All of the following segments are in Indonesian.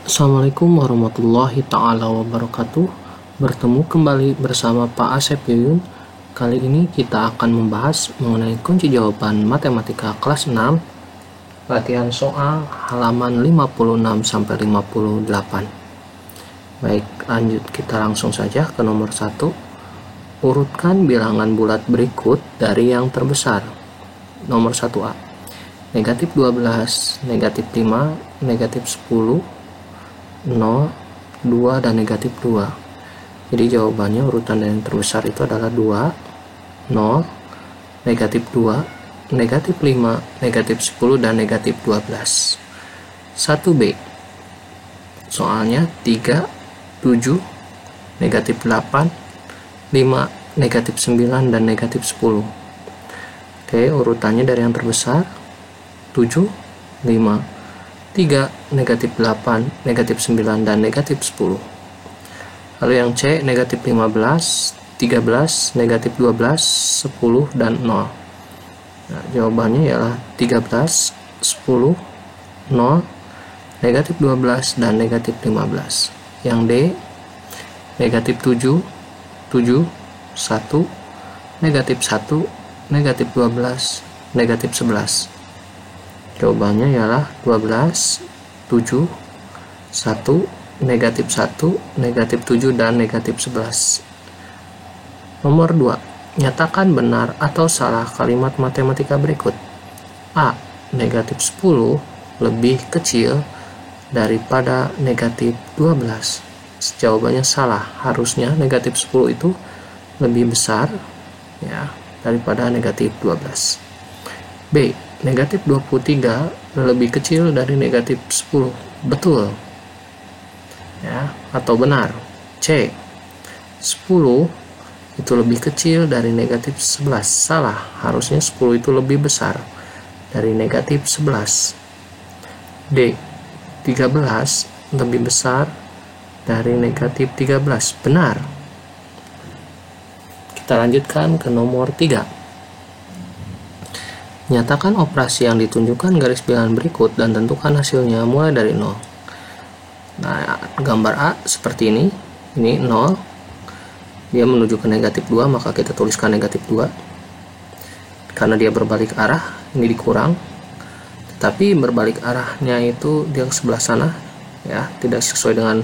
Assalamualaikum warahmatullahi ta'ala wabarakatuh. Bertemu kembali bersama Pak Asep Yuyun. Kali ini kita akan membahas mengenai kunci jawaban matematika kelas 6, latihan soal halaman 56-58. Baik, lanjut, kita langsung saja ke nomor 1. Urutkan bilangan bulat berikut dari yang terbesar. Nomor 1A, negatif 12, negatif 5, negatif 10, 0, 2, dan negatif 2. Jadi jawabannya urutan yang terbesar itu adalah 2, 0, negatif 2, negatif 5, negatif 10, dan negatif 12. 1B, soalnya 3, 7, negatif 8, 5, negatif 9, dan negatif 10. Oke, urutannya dari yang terbesar 7, 5, 3, negatif 8, negatif 9, dan negatif 10. Lalu yang C, negatif 15, 13, negatif 12, 10, dan 0. Nah, jawabannya ialah 13, 10, 0, negatif 12, dan negatif 15. Yang D, negatif 7, 7, 1, negatif 1, negatif 12, negatif 11. Jawabannya ialah 12, 7, 1, negatif 1, negatif 7, dan negatif 11. Nomor 2. Nyatakan benar atau salah kalimat matematika berikut. A. Negatif 10 lebih kecil daripada negatif 12. Jawabannya salah. Harusnya negatif 10 itu lebih besar ya daripada negatif 12. B. Negatif 23 lebih kecil dari negatif 10. Betul ya, atau benar. C. 10 itu lebih kecil dari negatif 11. Salah, harusnya 10 itu lebih besar dari negatif 11. D. 13 lebih besar dari negatif 13. Benar. Kita lanjutkan ke nomor 3. Nyatakan operasi yang ditunjukkan garis bilangan berikut dan tentukan hasilnya mulai dari 0. Nah, gambar A seperti ini. Ini 0. Dia menuju ke negatif 2, maka kita tuliskan negatif 2. Karena dia berbalik arah, ini dikurang. Tetapi berbalik arahnya itu dia ke sebelah sana, ya, tidak sesuai dengan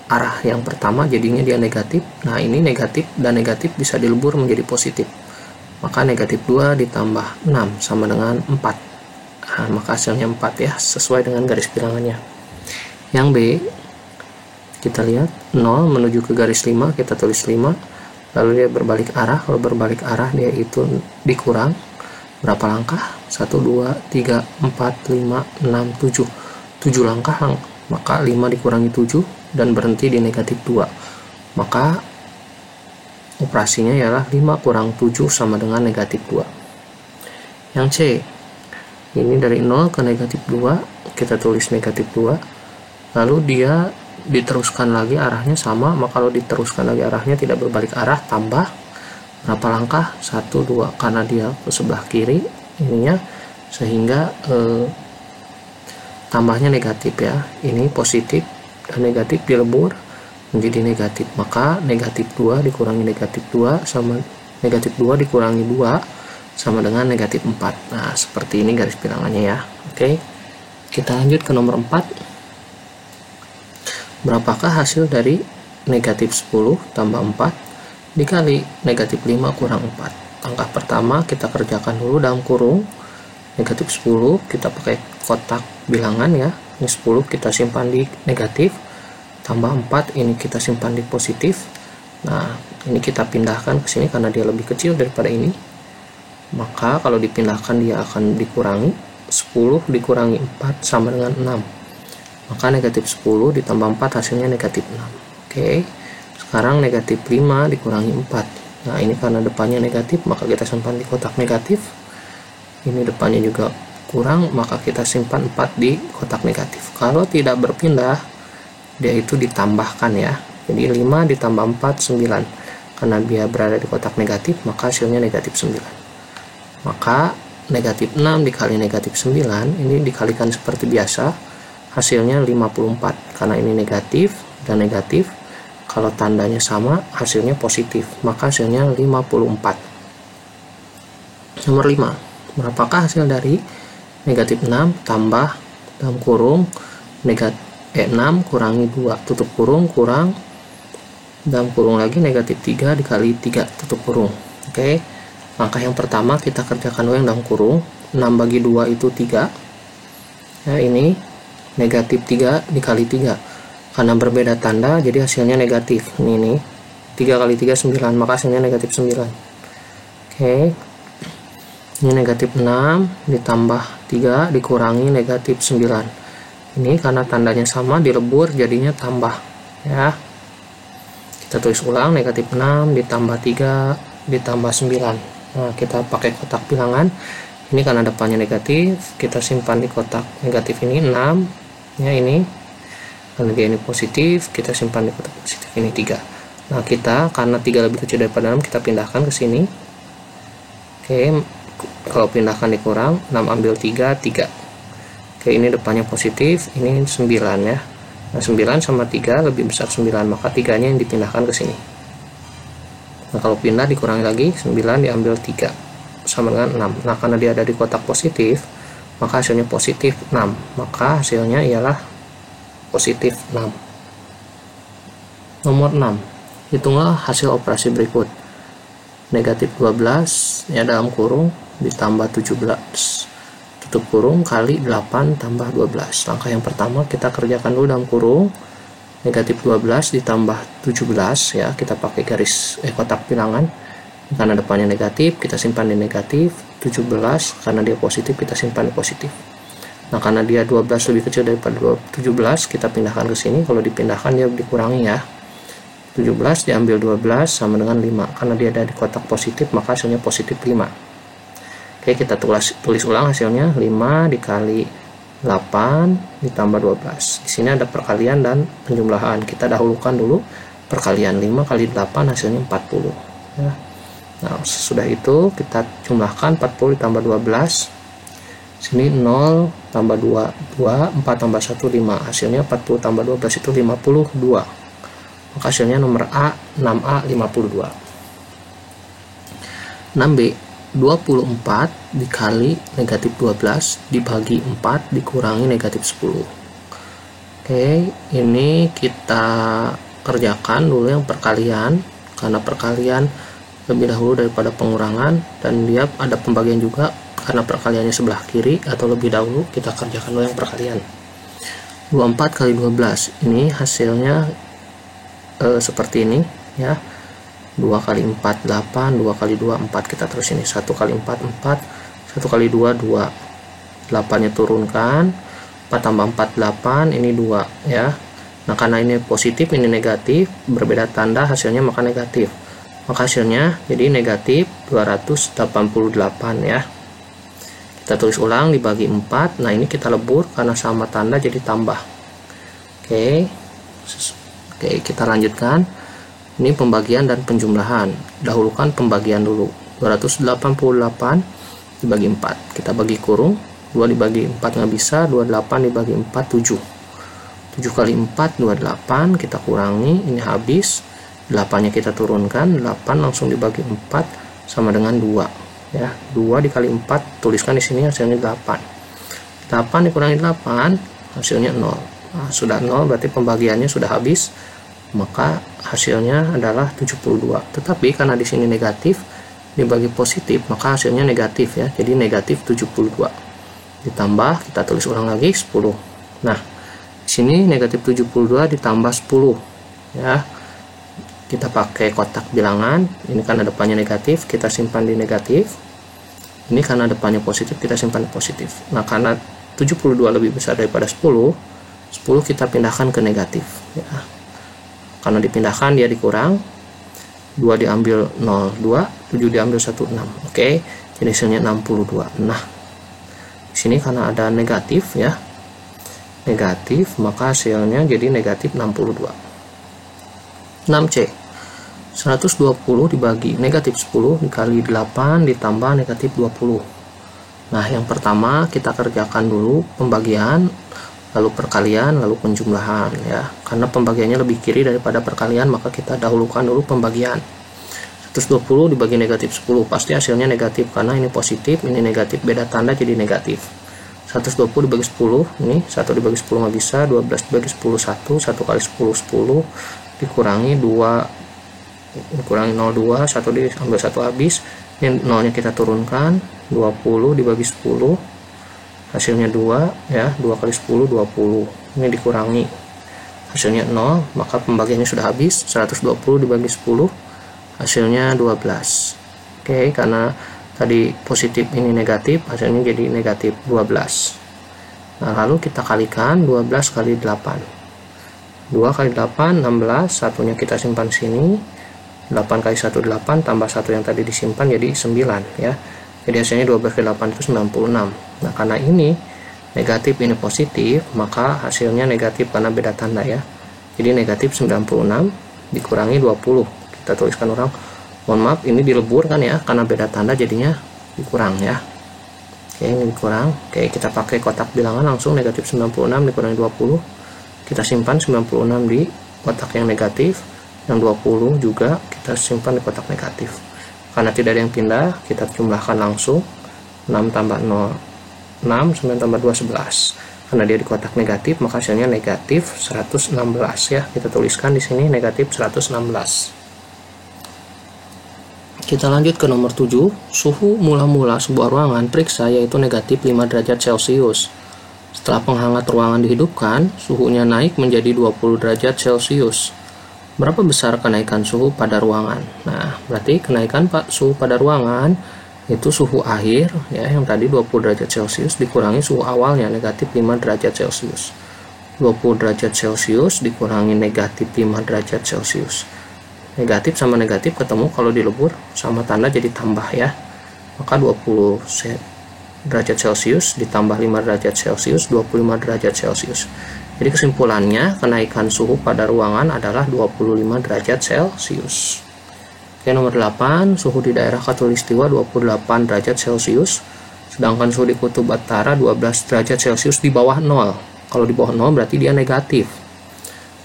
arah yang pertama, jadinya dia negatif. Nah, ini negatif dan negatif bisa dilebur menjadi positif. Maka negatif 2 ditambah 6 sama dengan 4. Nah, maka hasilnya 4 ya, sesuai dengan garis bilangannya. Yang B, kita lihat 0 menuju ke garis 5, kita tulis 5. Lalu dia berbalik arah. Kalau berbalik arah dia itu dikurang berapa langkah? 1, 2, 3, 4, 5, 6, 7. 7 langkah, maka 5 dikurangi 7 dan berhenti di negatif 2. Maka operasinya ialah 5 kurang 7 sama dengan negatif 2. Yang C, ini dari 0 ke negatif 2, kita tulis negatif 2. Lalu dia diteruskan lagi arahnya sama, maka kalau diteruskan lagi arahnya tidak berbalik arah, tambah berapa langkah? 1, 2, karena dia ke sebelah kiri ininya, sehingga tambahnya negatif ya. Ini positif dan negatif dilebur menjadi negatif, maka negatif 2 dikurangi negatif 2 sama negatif 2 dikurangi 2 sama dengan negatif 4. Nah, seperti ini garis bilangannya ya. Oke, kita lanjut ke nomor 4. Berapakah hasil dari negatif 10 tambah 4 dikali negatif 5 kurang 4? Langkah pertama kita kerjakan dulu dalam kurung. Negatif 10 kita pakai kotak bilangan ya. Ini 10 kita simpan di negatif, tambah 4 ini kita simpan di positif. Nah, ini kita pindahkan ke sini karena dia lebih kecil daripada ini. Maka kalau dipindahkan dia akan dikurangi. 10 dikurangi 4 sama dengan 6. Maka negatif 10 ditambah 4 hasilnya negatif 6. Oke. Sekarang negatif 5 dikurangi 4. Nah, ini karena depannya negatif, maka kita simpan di kotak negatif. Ini depannya juga kurang, maka kita simpan 4 di kotak negatif. Kalau tidak berpindah, dia itu ditambahkan ya. Jadi 5 ditambah 4, 9. Karena dia berada di kotak negatif, maka hasilnya negatif 9. Maka negatif 6 dikali negatif 9 ini dikalikan seperti biasa. hasilnya 54. Karena ini negatif dan negatif, kalau tandanya sama hasilnya positif, maka hasilnya 54. Nomor 5, berapakah hasil dari negatif 6 tambah dalam kurung negatif 6 kurangi 2 tutup kurung kurang dalam kurung lagi negatif 3 dikali 3 tutup kurung. Oke, langkah yang pertama kita kerjakan dulu yang dalam kurung. 6 bagi 2 itu 3 ya, ini negatif 3 dikali 3 karena berbeda tanda jadi hasilnya negatif. Ini 3 kali 3 9, maka hasilnya negatif 9. Oke, ini negatif 6 ditambah 3 dikurangi negatif 9. Ini karena tandanya sama dilebur jadinya tambah ya. Kita tulis ulang, negatif 6 ditambah 3 ditambah 9. Nah, kita pakai kotak bilangan. Ini karena depannya negatif, kita simpan di kotak negatif ini 6 ya, ini karena dia ini positif, kita simpan di kotak positif ini 3. Nah, kita karena 3 lebih kecil daripada 6, kita pindahkan ke sini. Oke, kalau pindahkan dikurang 6 ambil 3 3. Oke, ini depannya positif, ini 9 ya. Nah, 9 sama 3 lebih besar 9, maka 3 nya yang dipindahkan ke sini. Nah, kalau pindah dikurangi lagi 9 diambil 3 sama dengan 6. Nah, karena dia ada di kotak positif, maka hasilnya positif 6, maka hasilnya ialah positif 6. Nomor 6, hitunglah hasil operasi berikut. Negatif 12 ya dalam kurung ditambah 17 tutup kurung kali 8 tambah 12. Langkah yang pertama kita kerjakan dulu dalam kurung. Negatif 12 ditambah 17 ya, kita pakai garis kotak bilangan. Karena depannya negatif, kita simpan di negatif. 17 karena dia positif, kita simpan di positif. Nah, karena dia 12 lebih kecil daripada 17, kita pindahkan ke sini. Kalau dipindahkan dia dikurangi ya. 17 diambil 12 sama dengan 5. Karena dia ada di kotak positif, maka hasilnya positif 5. Oke, kita tulis ulang hasilnya. 5 dikali 8 ditambah 12. Di sini ada perkalian dan penjumlahan. Kita dahulukan dulu perkalian. 5 kali 8 hasilnya 40 ya. Nah, sesudah itu kita jumlahkan 40 ditambah 12. Sini 0 tambah 2 2, 4 tambah 1 5. Hasilnya 40 tambah 12 itu 52. Maka hasilnya nomor A 6A 52. 6B, 24 dikali negatif 12 dibagi 4 dikurangi negatif 10. Oke, ini kita kerjakan dulu yang perkalian, karena perkalian lebih dahulu daripada pengurangan, dan dia ada pembagian juga karena perkaliannya sebelah kiri, atau lebih dahulu kita kerjakan dulu yang perkalian. 24 kali 12 ini hasilnya seperti ini ya. 2 kali 4 8, 2 kali 2 4, kita terus ini 1 kali 4 4, 1 kali 2 2, 8 nya turunkan, 4 tambah 4 8, ini 2 ya. Nah, karena ini positif ini negatif, berbeda tanda hasilnya maka negatif, maka hasilnya jadi negatif 288 ya. Kita tulis ulang dibagi 4. Nah, ini kita lebur karena sama tanda jadi tambah. Oke, kita lanjutkan. Ini pembagian dan penjumlahan. Dahulukan pembagian dulu. 288 dibagi 4. Kita bagi kurung. 2 dibagi 4 nggak bisa. 28 dibagi 4 7. 7 kali 4 28. Kita kurangi. Ini habis. 8 nya kita turunkan. 8 langsung dibagi 4 sama dengan 2. Ya, 2 dikali 4. Tuliskan di sini hasilnya 8. 8 dikurangi 8 hasilnya 0. Nah, sudah 0 berarti pembagiannya sudah habis. Maka hasilnya adalah 72. Tetapi karena di sini negatif dibagi positif, maka hasilnya negatif ya. Jadi negatif 72. Ditambah, kita tulis ulang lagi 10. Nah, di sini negatif 72 ditambah 10 ya. Kita pakai kotak bilangan. Ini karena depannya negatif, kita simpan di negatif. Ini karena depannya positif, kita simpan di positif. Nah, karena 72 lebih besar daripada 10 kita pindahkan ke negatif ya. Karena dipindahkan dia dikurang, 2 diambil 0 2, 7 diambil 1 6. Oke, jadi hasilnya 62. Nah, di sini karena ada negatif ya, negatif, maka hasilnya jadi negatif 62. 6C, 120 dibagi negatif 10 dikali 8 ditambah negatif 20. Nah, yang pertama kita kerjakan dulu pembagian. lalu perkalian, lalu penjumlahan ya. Karena pembagiannya lebih kiri daripada perkalian, maka kita dahulukan dulu pembagian. 120 dibagi negatif 10 pasti hasilnya negatif, karena ini positif, ini negatif, beda tanda jadi negatif. 120 dibagi 10, ini 1 dibagi 10 nggak bisa, 12 dibagi 10 1, 1 kali 10 10, dikurangi 2, dikurangi 02, 1 diambil 1 habis, ini nolnya kita turunkan, 20 dibagi 10, hasilnya 2 ya, 2 kali 10 20, ini dikurangi, hasilnya 0, maka pembagiannya sudah habis. 120 dibagi 10, hasilnya 12. Oke, karena tadi positif ini negatif, hasilnya jadi negatif 12. Nah, lalu kita kalikan 12 kali 8. 2 kali 8 16, satunya kita simpan sini. 8 kali 1 8 tambah 1 yang tadi disimpan jadi 9 ya. Jadi hasilnya 12 kali 8 itu 96. Nah, karena ini negatif ini positif, maka hasilnya negatif karena beda tanda ya. Jadi negatif 96 dikurangi 20. Kita tuliskan orang, mohon maaf ini dilebur kan ya, karena beda tanda jadinya dikurang ya. Oke, ini dikurang. Oke, kita pakai kotak bilangan langsung, negatif 96 dikurangi 20. Kita simpan 96 di kotak yang negatif, yang 20 juga kita simpan di kotak negatif. Karena tidak ada yang pindah, kita jumlahkan langsung. 6 tambah 0 6, 9 tambah 2 11. Karena dia di kotak negatif, maka hasilnya negatif 116 ya. Kita tuliskan di sini negatif 116. Kita lanjut ke nomor 7. Suhu mula-mula sebuah ruangan periksa yaitu negatif 5 derajat Celcius. Setelah penghangat ruangan dihidupkan, suhunya naik menjadi 20 derajat Celcius. Berapa besar kenaikan suhu pada ruangan? Nah, berarti kenaikan suhu pada ruangan itu suhu akhir ya, yang tadi 20 derajat Celcius dikurangi suhu awalnya negatif 5 derajat Celcius. 20 derajat Celcius dikurangi negatif 5 derajat Celcius. Negatif sama negatif ketemu kalau dilebur sama tanda jadi tambah ya. Maka 20 derajat Celcius ditambah 5 derajat Celcius, 25 derajat Celcius. Jadi kesimpulannya kenaikan suhu pada ruangan adalah 25 derajat Celcius. Oke, nomor 8, suhu di daerah Khatulistiwa 28 derajat Celcius, sedangkan suhu di kutub utara 12 derajat Celcius di bawah 0. Kalau di bawah 0 berarti dia negatif.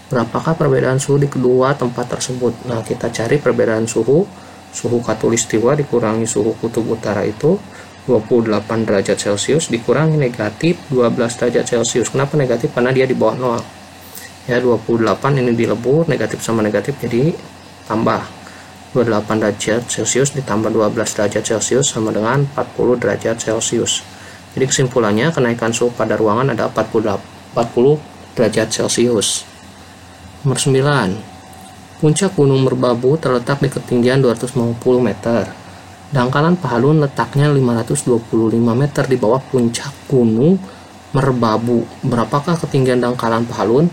Berapakah perbedaan suhu di kedua tempat tersebut? Nah, kita cari perbedaan suhu. Suhu Khatulistiwa dikurangi suhu kutub utara itu 28 derajat Celcius dikurangi negatif 12 derajat Celcius. Kenapa negatif? Karena dia di bawah 0. Ya, 28 ini dilebur, negatif sama negatif jadi tambah. 28 derajat Celcius ditambah 12 derajat Celcius sama dengan 40 derajat Celcius. Jadi kesimpulannya kenaikan suhu pada ruangan ada 40 derajat Celcius. Nomor 9. Puncak Gunung Merbabu terletak di ketinggian 250 meter. Dangkalan Pahalun letaknya 525 meter di bawah puncak Gunung Merbabu. Berapakah ketinggian dangkalan Pahalun?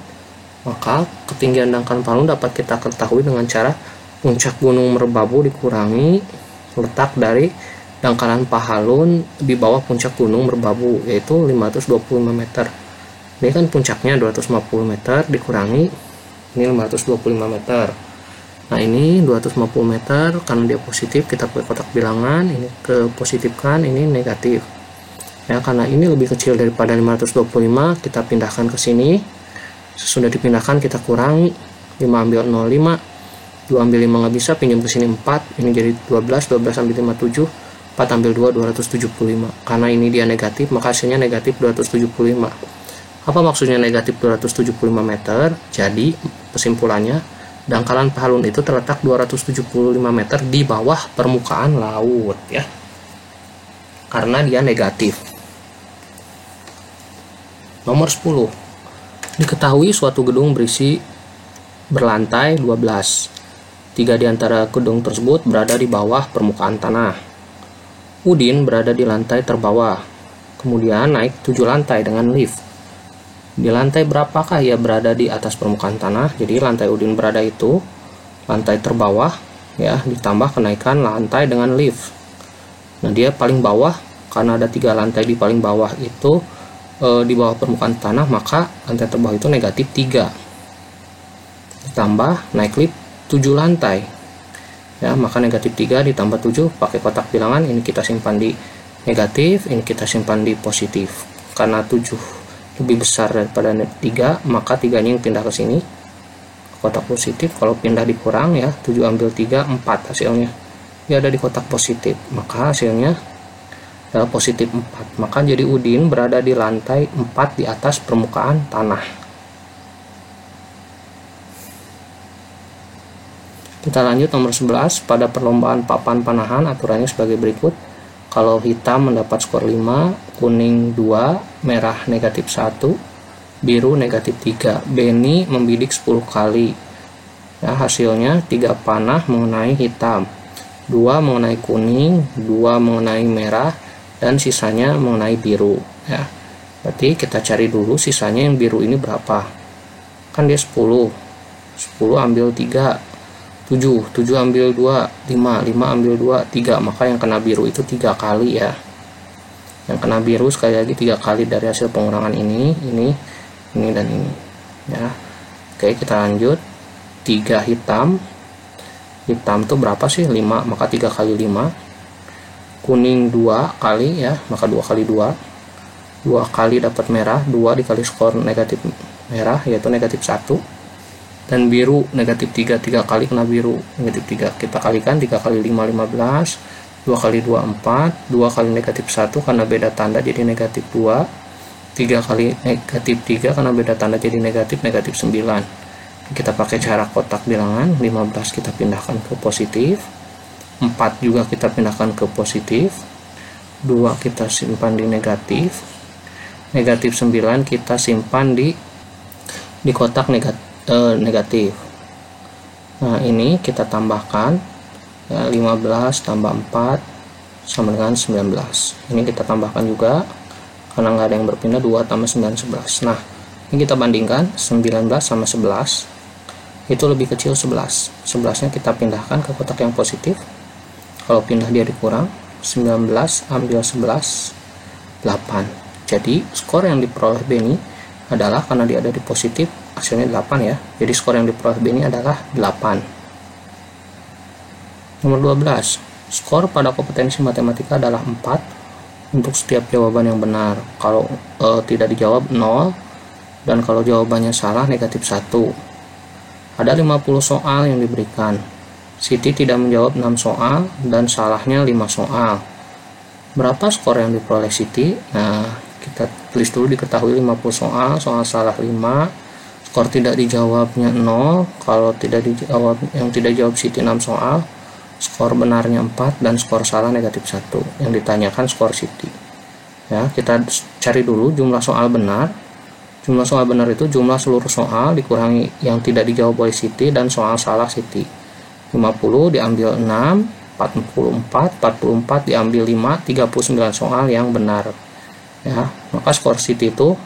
Maka ketinggian dangkalan Pahalun dapat kita ketahui dengan cara puncak Gunung Merbabu dikurangi letak dari dangkalan Pahalun di bawah puncak Gunung Merbabu, yaitu 525 meter. Ini kan puncaknya 250 meter dikurangi ini 525 meter. Nah, ini 250 meter karena dia positif, kita pakai kotak bilangan, ini ke positifkan, ini negatif. Ya, karena ini lebih kecil daripada 525, kita pindahkan ke sini. Sesudah dipindahkan kita kurangi, 5 ambil 0,5, 2 ambil 5 nggak bisa, pinjam ke sini 4, ini jadi 12, 12 ambil 5 7, 4 ambil 2 275. Karena ini dia negatif, maka hasilnya negatif 275. Apa maksudnya negatif 275 meter? Jadi kesimpulannya dangkalan Pahalun itu terletak 275 meter di bawah permukaan laut ya. Karena dia negatif. Nomor 10. Diketahui suatu gedung berisi berlantai 12. 3 di antara gedung tersebut berada di bawah permukaan tanah. Udin berada di lantai terbawah. Kemudian naik 7 lantai dengan lift. Di lantai berapakah ia berada di atas permukaan tanah? Jadi lantai Udin berada itu lantai terbawah ya, ditambah kenaikan lantai dengan lift. Nah, dia paling bawah karena ada 3 lantai di paling bawah itu di bawah permukaan tanah, maka lantai terbawah itu negatif 3. Ditambah naik lift 7 lantai. Ya, maka negatif 3 ditambah 7 pakai kotak bilangan, ini kita simpan di negatif, ini kita simpan di positif. Karena 7 lebih besar daripada 3, maka 3-nya yang pindah ke sini, kotak positif. Kalau pindah dikurang ya, 7 ambil 3, 4 hasilnya. Dia ada di kotak positif, maka hasilnya adalah positif 4. Maka jadi Udin berada di lantai 4 di atas permukaan tanah. Kita lanjut nomor 11. Pada perlombaan papan panahan aturannya sebagai berikut. Kalau hitam mendapat skor 5, kuning 2, merah negatif 1, biru negatif 3. Benny membidik 10 kali. Ya, hasilnya 3 panah mengenai hitam, 2 mengenai kuning, 2 mengenai merah, dan sisanya mengenai biru. Ya, berarti kita cari dulu sisanya yang biru ini berapa. Kan dia 10. 10 ambil 3. 7 ambil 2, 5 ambil 2, 3. Maka yang kena biru itu 3 kali ya. Yang kena biru sekali lagi 3 kali dari hasil pengurangan ini, dan ini ya. Oke, kita lanjut. 3 hitam tuh berapa sih? 5, maka 3 kali 5. Kuning 2 kali ya, maka 2 kali 2. 2 kali dapat merah, 2 dikali skor negatif merah yaitu negatif 1. Dan biru negatif 3, 3 kali kena biru negatif 3. Kita kalikan 3 kali 5, 15, 2 kali 2, 4, 2 kali negatif 1 karena beda tanda jadi negatif 2, 3 kali negatif 3 karena beda tanda jadi negatif 9. Kita pakai cara kotak bilangan. 15 kita pindahkan ke positif, 4 juga kita pindahkan ke positif, 2 kita simpan di negatif, negatif 9 kita simpan di kotak negatif. Nah, ini kita tambahkan ya, 15 tambah 4 sama dengan 19. Ini kita tambahkan juga karena nggak ada yang berpindah. 2 tambah 9, 11. Nah, ini kita bandingkan 19 sama 11 itu lebih kecil 11. 11 nya kita pindahkan ke kotak yang positif. Kalau pindah dia dikurang, 19 ambil 11, 8. Jadi skor yang diperoleh Benny adalah, karena dia ada di positif, hasilnya 8 ya. Jadi skor yang diperoleh Benny adalah 8. Nomor 12. Skor pada kompetensi matematika adalah 4 untuk setiap jawaban yang benar. Kalau tidak dijawab 0, dan kalau jawabannya salah negatif 1. Ada 50 soal yang diberikan. Siti tidak menjawab 6 soal dan salahnya 5 soal. Berapa skor yang diperoleh Siti? Nah, kita tulis dulu diketahui 50 soal salah 5, skor tidak dijawabnya 0. Kalau tidak dijawab, yang tidak jawab Siti 6 soal, skor benarnya 4 dan skor salah negatif 1. Yang ditanyakan skor Siti. Ya, kita cari dulu jumlah soal benar. Jumlah soal benar itu jumlah seluruh soal dikurangi yang tidak dijawab oleh Siti dan soal salah Siti. 50 diambil 6, 44 diambil 5, 39 soal yang benar. Ya, maka skor Siti itu,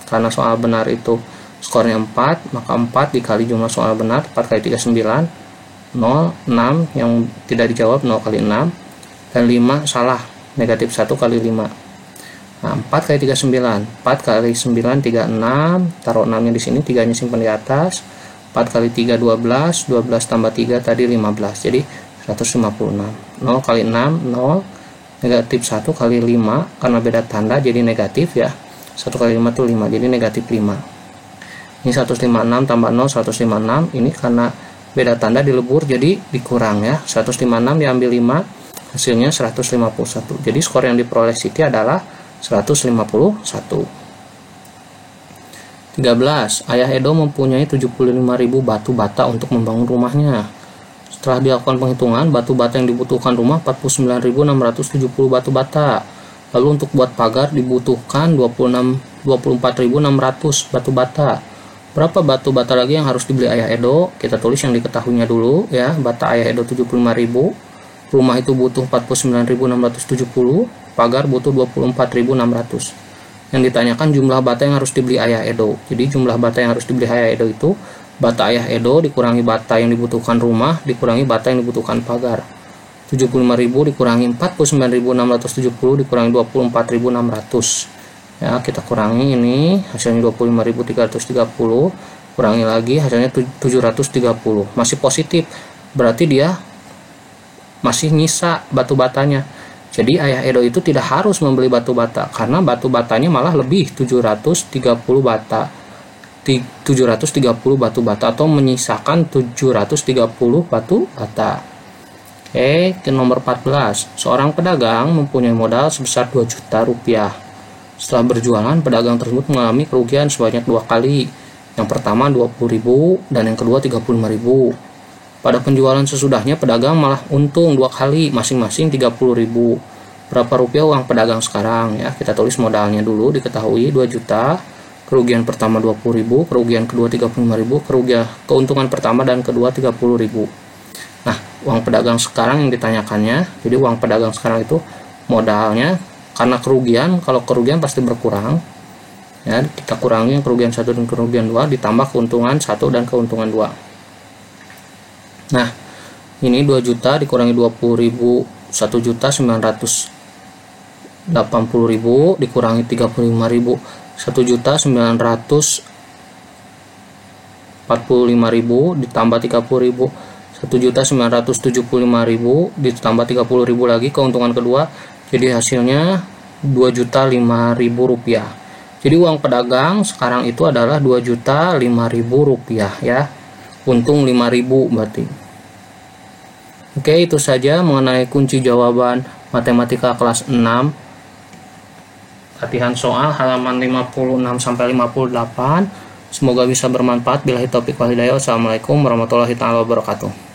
karena soal benar itu skornya 4, maka 4 dikali jumlah soal benar, 4 kali 3 9, 0, 6 yang tidak dijawab 0 kali 6, dan 5 salah negatif 1 kali 5. Nah, 4 kali 3 9, 4 kali 9 36, taruh 6 nya di sini, 3 nya simpan di atas. 4 kali 3 12, 12 tambah 3 tadi 15, jadi 156. 0 kali 6 0, negatif 1 kali 5 karena beda tanda jadi negatif ya. 1 kali 5 itu 5, jadi negatif 5. Ini 156 tambah 0 156, ini karena beda tanda dilebur jadi dikurang ya. 156 diambil 5, hasilnya 151. Jadi skor yang diperoleh Siti adalah 151. 13. Ayah Edo mempunyai 75.000 batu bata untuk membangun rumahnya. Setelah dilakukan penghitungan, batu bata yang dibutuhkan rumah 49.670 batu bata. Lalu untuk buat pagar dibutuhkan 24.600 batu bata. Berapa batu bata lagi yang harus dibeli Ayah Edo? Kita tulis yang diketahuinya dulu ya. Bata Ayah Edo 75.000. Rumah itu butuh 49.670, pagar butuh 24.600. Yang ditanyakan jumlah bata yang harus dibeli Ayah Edo. Jadi jumlah bata yang harus dibeli Ayah Edo itu bata Ayah Edo dikurangi bata yang dibutuhkan rumah dikurangi bata yang dibutuhkan pagar. 75.000 dikurangi 49.670 dikurangi 24.600. Ya, kita kurangi ini hasilnya 25.330, kurangi lagi hasilnya 730. Masih positif. Berarti dia masih nyisa batu batanya. Jadi Ayah Edo itu tidak harus membeli batu bata karena batu batanya malah lebih 730 bata. 730 batu bata atau menyisakan 730 batu bata. Oke, ke nomor 14. Seorang pedagang mempunyai modal sebesar 2 juta rupiah. Setelah berjualan, pedagang tersebut mengalami kerugian sebanyak 2 kali. Yang pertama 20.000 dan yang kedua 35.000. Pada penjualan sesudahnya pedagang malah untung 2 kali, masing-masing 30.000. Berapa rupiah uang pedagang sekarang ya? Kita tulis modalnya dulu, diketahui 2 juta. Kerugian pertama 20.000, kerugian kedua 35.000, keuntungan pertama dan kedua 30.000. Nah, uang pedagang sekarang yang ditanyakannya, jadi uang pedagang sekarang itu modalnya karena kerugian, kalau kerugian pasti berkurang. Ya, kita kurangi kerugian 1 dan kerugian 2 ditambah keuntungan 1 dan keuntungan 2. Nah, ini 2 juta dikurangi 20.000, 1.980.000 dikurangi 35.000, 1.945.000 ditambah 30.000, 1.975.000 ditambah 30.000 lagi keuntungan kedua, jadi hasilnya 2.005.000 rupiah. Jadi uang pedagang sekarang itu adalah 2.005.000 rupiah ya. Untung 5.000 berarti. Oke, itu saja mengenai kunci jawaban matematika kelas 6. Latihan soal halaman 56 sampai 58. Semoga bisa bermanfaat. Billahi taufiq wal hidayah. Wassalamualaikum warahmatullahi wabarakatuh.